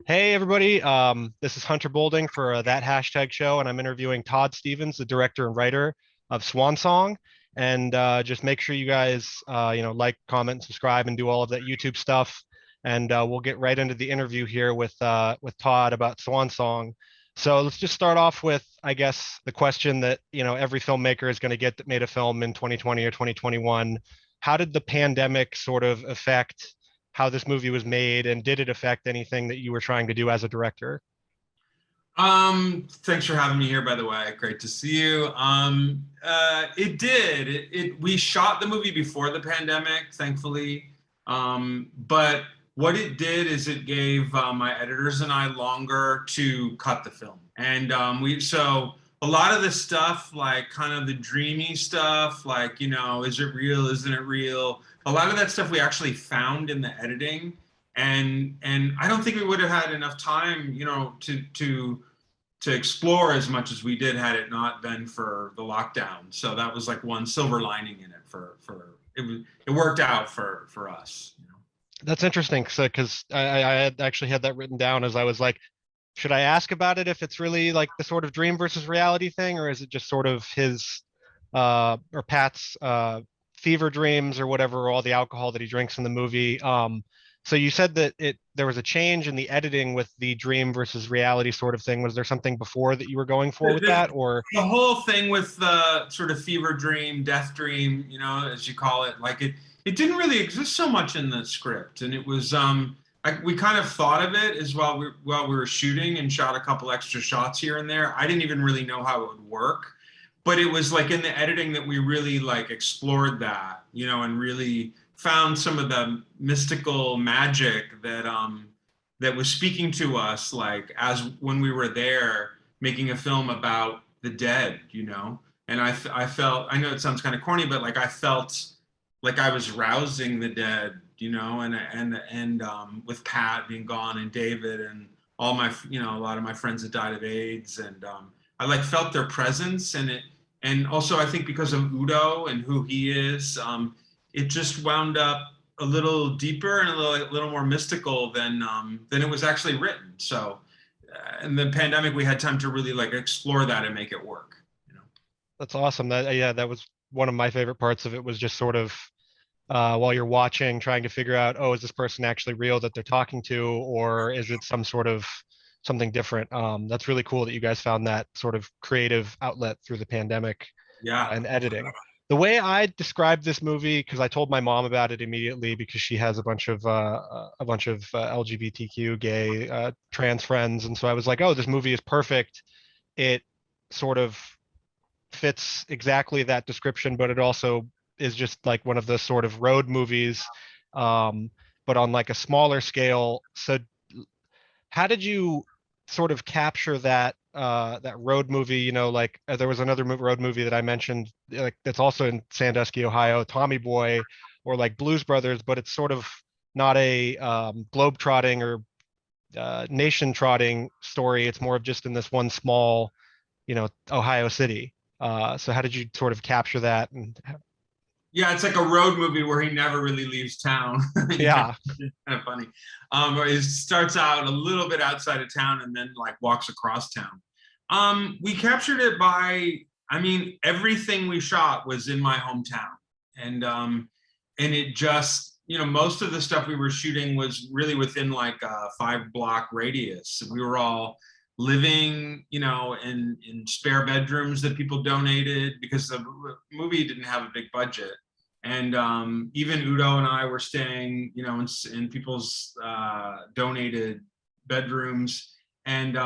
Hey everybody, this is Hunter Bolding for that hashtag show, and I'm interviewing Todd Stephens, the director and writer of Swan Song. And just make sure you guys, like, comment, and subscribe, and do all of that YouTube stuff. And we'll get right into the interview here with Todd about Swan Song. So let's just start off with, I guess, the question that every filmmaker is going to get that made a film in 2020 or 2021. How did the pandemic sort of affect how this movie was made, and did it affect anything that you were trying to do as a director? Thanks for having me here, by the way. Great to see you. It did. We shot the movie before the pandemic, thankfully. But what it did is it gave my editors and I longer to cut the film. And so a lot of the stuff, like kind of the dreamy stuff, like, is it real? Isn't it real? A lot of that stuff we actually found in the editing, and I don't think we would have had enough time, to explore as much as we did had it not been for the lockdown. So that was like one silver lining in it. It worked out for us. That's interesting, because I had actually had that written down as I was like, should I ask about it if it's really like the sort of dream versus reality thing, or is it just sort of his or Pat's fever dreams or whatever, all the alcohol that he drinks in the movie? So you said that there was a change in the editing with the dream versus reality sort of thing. Was there something before that you were going for with The, that, or? the whole thing with the sort of fever dream, death dream, as you call it, like it didn't really exist so much in the script, and it was we kind of thought of it as while we were shooting and shot a couple extra shots here and there. I didn't even really know how it would work, but it was like in the editing that we really like explored that, and really found some of the mystical magic that was speaking to us, like as when we were there making a film about the dead. And I felt, I know it sounds kind of corny, but like I felt like I was rousing the dead, and with Pat being gone and David and all my, a lot of my friends that died of AIDS, and I like felt their presence, and also I think because of Udo and who he is, it just wound up a little deeper and a little more mystical than it was actually written. So in the pandemic, we had time to really like explore that and make it work. That's awesome. That was one of my favorite parts of it, was just sort of while you're watching, trying to figure out, oh, is this person actually real that they're talking to, or is it some sort of something different? That's really cool that you guys found that sort of creative outlet through the pandemic Yeah. and editing. The way I described this movie, because I told my mom about it immediately, because she has a bunch of LGBTQ, gay, trans friends, and so I was like, oh, this movie is perfect. It sort of fits exactly that description, but it also is just like one of the sort of road movies, um, but on like a smaller scale. So how did you sort of capture that road movie? Like there was another road movie that I mentioned, like that's also in Sandusky, Ohio, Tommy Boy, or like Blues Brothers, but it's sort of not a globe trotting or nation trotting story. It's more of just in this one small, Ohio city. So how did you sort of capture that? And Yeah, it's like a road movie where he never really leaves town. yeah. It's kind of funny. Or it starts out a little bit outside of town and then like walks across town. We captured it by, I mean, everything we shot was in my hometown, and it just, most of the stuff we were shooting was really within like a 5 block radius. We were all living, in spare bedrooms that people donated because the movie didn't have a big budget. And even Udo and I were staying, in people's donated bedrooms. And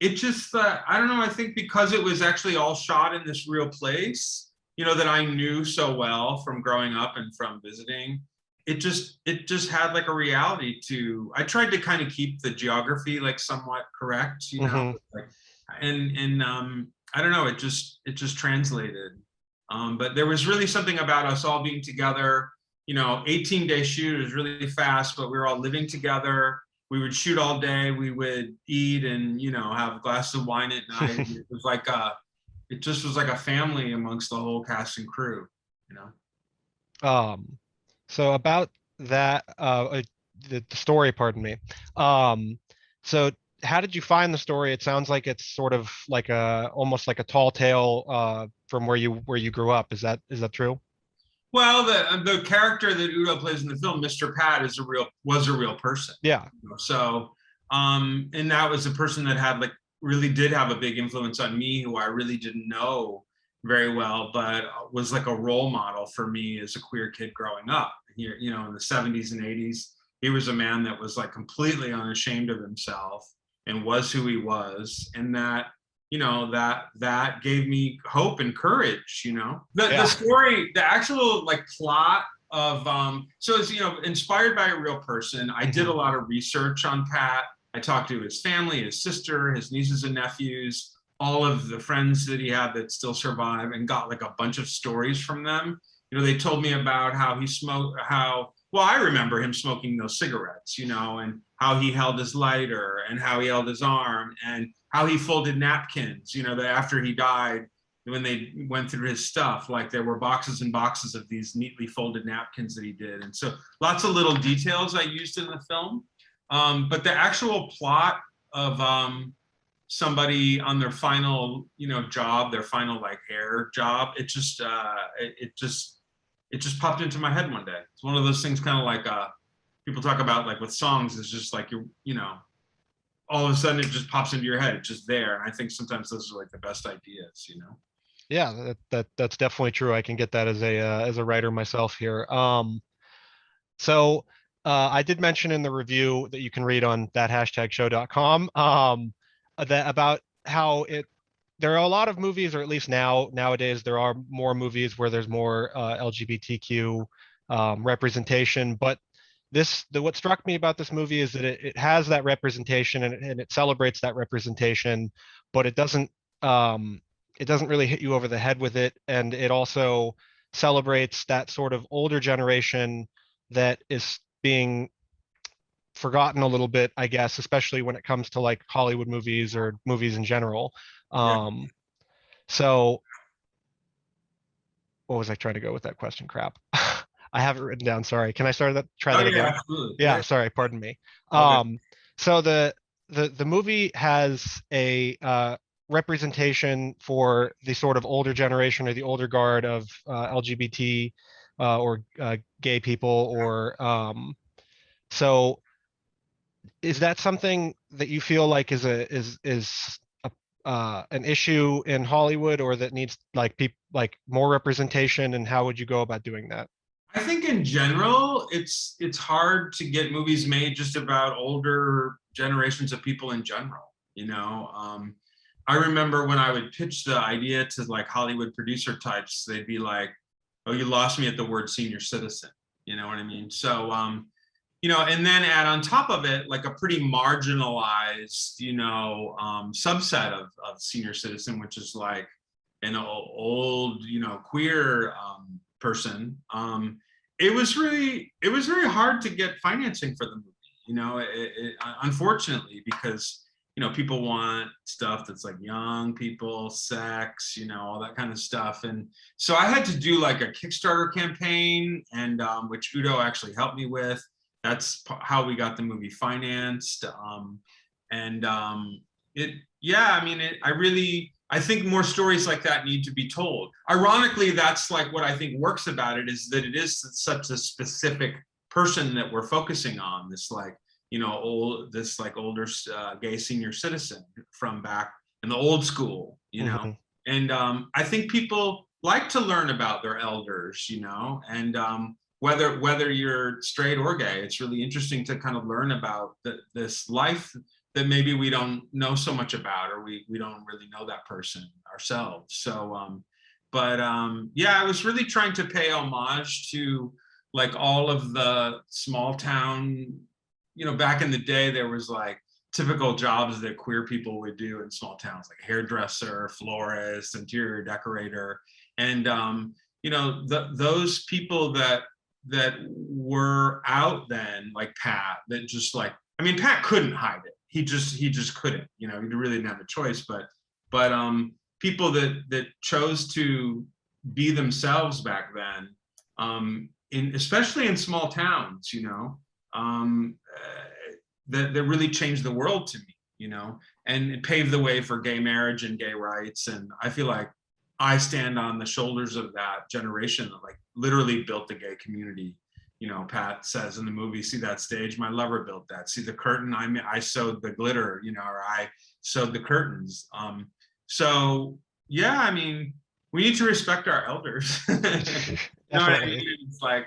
it just, I don't know, I think because it was actually all shot in this real place, that I knew so well from growing up and from visiting, it just had like a reality to. I tried to kind of keep the geography like somewhat correct, Hmm. like, and I don't know, it just translated. But there was really something about us all being together. 18-day shoot is really fast, but we were all living together. We would shoot all day. We would eat and have a glass of wine at night. It just was like a family amongst the whole cast and crew. You know. um, so about that, the story, pardon me. Um, So how did you find the story? It sounds like it's sort of like a almost like a tall tale from where you grew up. Is that true? Well, the character that Udo plays in the film, Mr. Pat, was a real person. Yeah. So, and that was a person that had like really did have a big influence on me, who I really didn't know very well, but was like a role model for me as a queer kid growing up here, in the 70s and 80s. He was a man that was like completely unashamed of himself and was who he was, and that gave me hope and courage. The Yeah. story, the actual like plot of so it's inspired by a real person. I did a lot of research on Pat. I talked to his family, his sister, his nieces and nephews, all of the friends that he had that still survive, and got like a bunch of stories from them. They told me about how he smoked, well, I remember him smoking those cigarettes, and how he held his lighter and how he held his arm and how he folded napkins, that after he died, when they went through his stuff, like there were boxes and boxes of these neatly folded napkins that he did. And so lots of little details I used in the film. But the actual plot of somebody on their final, job, their final like hair job, it just popped into my head one day. It's one of those things, kind of like people talk about, like with songs, it's just like all of a sudden it just pops into your head. It's just there, and I think sometimes those are like the best ideas. Yeah, that's definitely true. I can get that as a writer myself here. So I did mention in the review that you can read on that#show.com that about how there are a lot of movies, or at least nowadays there are more movies where there's more LGBTQ representation. But what struck me about this movie is that it has that representation, and it celebrates that representation, but it doesn't really hit you over the head with it, and it also celebrates that sort of older generation that is being forgotten a little bit, I guess, especially when it comes to like Hollywood movies or movies in general. Yeah. So what was I trying to go with that question? Crap. I have it written down. Sorry. Can I try Oh that yeah, again? absolutely. Yeah, Yeah. sorry, pardon me. Okay. So the movie has a representation for the sort of older generation or the older guard of LGBT or gay people, or so is that something that you feel like an issue in Hollywood, or that needs like more representation, and how would you go about doing that? I think in general, it's hard to get movies made just about older generations of people in general. I remember when I would pitch the idea to like Hollywood producer types, they'd be like, "Oh, you lost me at the word senior citizen." You know what I mean? So, and then add on top of it like a pretty marginalized, subset of senior citizen, which is like an old, queer person. It was very hard to get financing for the movie. Unfortunately, because people want stuff that's like young people, sex, all that kind of stuff. And so I had to do like a Kickstarter campaign, and which Udo actually helped me with. That's how we got the movie financed. And yeah, I mean, I think more stories like that need to be told. Ironically, that's like what I think works about it, is that it is such a specific person that we're focusing on, this like, older gay senior citizen from back in the old school, Hmm. and I think people like to learn about their elders, and whether you're straight or gay, it's really interesting to kind of learn about this life that maybe we don't know so much about, or we don't really know that person ourselves. So, yeah, I was really trying to pay homage to like all of the small town, back in the day, there was like typical jobs that queer people would do in small towns, like hairdresser, florist, interior decorator. And, those people that were out then, like Pat, that just like, I mean, Pat couldn't hide it. He just couldn't, he really didn't have a choice, but people that chose to be themselves back then, especially in small towns, that really changed the world to me, you know, and it paved the way for gay marriage and gay rights. And I feel like I stand on the shoulders of that generation that like literally built the gay community. You know, Pat says in the movie, see that stage, my lover built that. See the curtain, I sewed the glitter, you know, or I sewed the curtains. So yeah, I mean, we need to respect our elders. You know what I mean? It's like,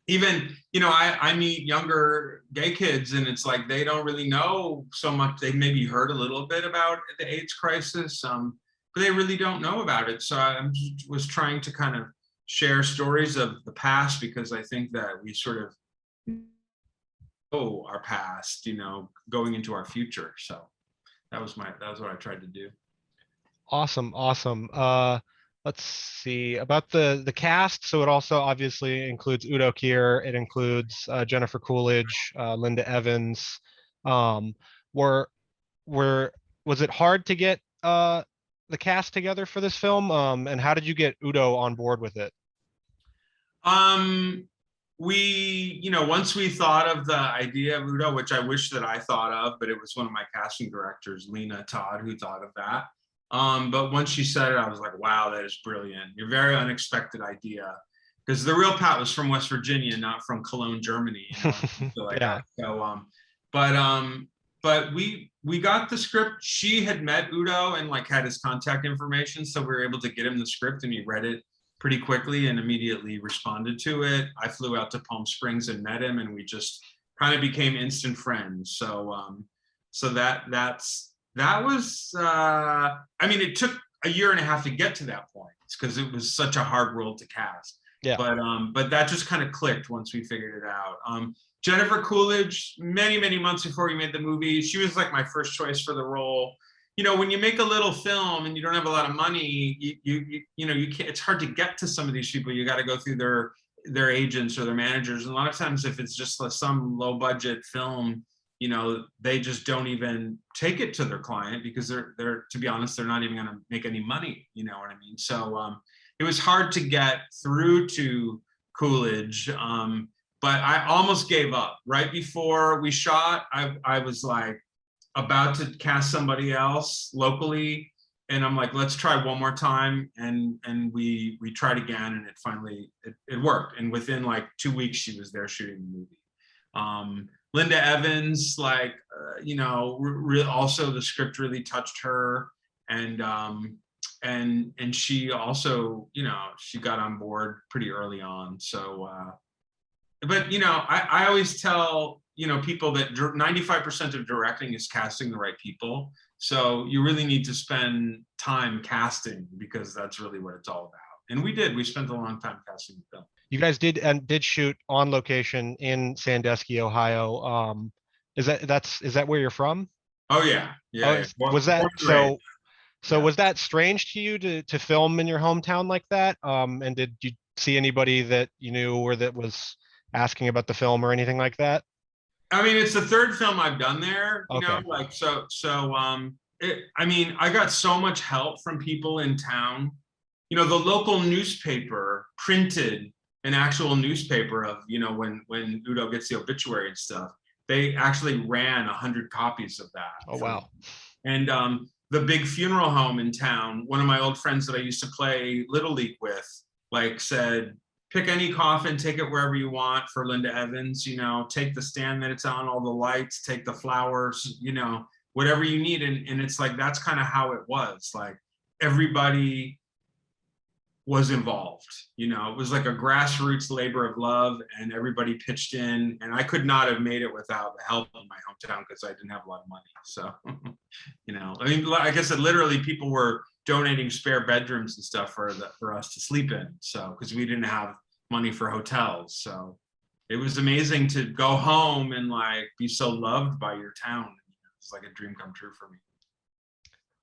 even, you know, I meet younger gay kids and it's like they don't really know so much. They maybe heard a little bit about the AIDS crisis, but they really don't know about it. So I was trying to kind of share stories of the past, because I think that we sort of know our past, you know, going into our future. So that was what I tried to do. Awesome. Let's see about the cast. So it also obviously includes Udo Kier. It includes Jennifer Coolidge, Linda Evans. Were was it hard to get the cast together for this film? And how did you get Udo on board with it? We, you know, once we thought of the idea of Udo, which I wish that I thought of, but it was one of my casting directors, Lena Todd, who thought of that. But once she said it, I was like, wow, that is brilliant. You're very unexpected idea. Because the real Pat was from West Virginia, not from Cologne, Germany. You know, like Yeah. that. So, but we got the script. She had met Udo and like had his contact information, so we were able to get him the script, and he read it pretty quickly and immediately responded to it. I flew out to Palm Springs and met him, and we just kind of became instant friends. So, so that was. I mean, it took a year and a half to get to that point because it was such a hard role to cast. Yeah. But that just kind of clicked once we figured it out. Jennifer Coolidge, many months before we made the movie, she was like my first choice for the role. You know, when you make a little film and you don't have a lot of money, you know, you can't. It's hard to get to some of these people. You got to go through their agents or their managers. And a lot of times, if it's just some low budget film, you know, they just don't even take it to their client because they're to be honest, they're not even going to make any money. You know what I mean? So it was hard to get through to Coolidge. But I almost gave up right before we shot. I was like about to cast somebody else locally, and I'm like, let's try one more time. And we tried again, and it finally it worked. And within like 2 weeks, she was there shooting the movie. Linda Evans, like you know, also the script really touched her, and she also, you know, she got on board pretty early on. So. But, you know, I always tell, you know, people that 95% of directing is casting the right people. So you really need to spend time casting because that's really what it's all about. And we did. We spent a long time casting the film. You guys did shoot on location in Sandusky, Ohio. Is that where you're from? Oh, yeah. Yeah. Was that so? So was that strange to you to film in your hometown like that? And did you see anybody that you knew or that was asking about the film or anything like that? I mean, it's the third film I've done there, you know, like, I mean, I got so much help from people in town. You know, the local newspaper printed an actual newspaper of, you know, when Udo gets the obituary and stuff, they actually ran 100 copies of that. Oh, wow. And the big funeral home in town, one of my old friends that I used to play Little League with, like said, pick any coffin, take it wherever you want for Linda Evans, you know, take the stand that it's on, all the lights, take the flowers, you know, whatever you need. And it's like, that's kind of how it was. Like everybody was involved, you know, it was like a grassroots labor of love and everybody pitched in. And I could not have made it without the help of my hometown because I didn't have a lot of money. So, you know, I mean, like I said, literally people were donating spare bedrooms and stuff for us to sleep in. So, because we didn't have money for hotels. So it was amazing to go home and like be so loved by your town. It's like a dream come true for me.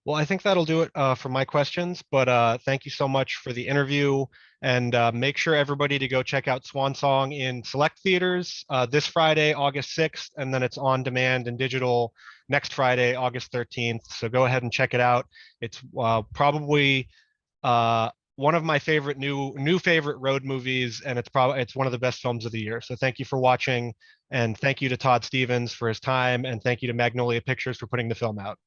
Well, I think that'll do it for my questions, but thank you so much for the interview, and make sure everybody to go check out Swan Song in select theaters this Friday, August 6th, and then it's on demand and digital next Friday, August 13th. So go ahead and check it out. It's probably one of my favorite new favorite road movies, and it's one of the best films of the year. So thank you for watching, And thank you to Todd Stephens for his time. And thank you to Magnolia Pictures for putting the film out.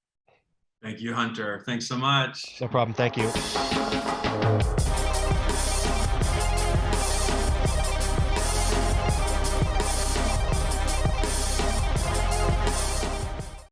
Thank you, Hunter. Thanks so much. No problem. Thank you.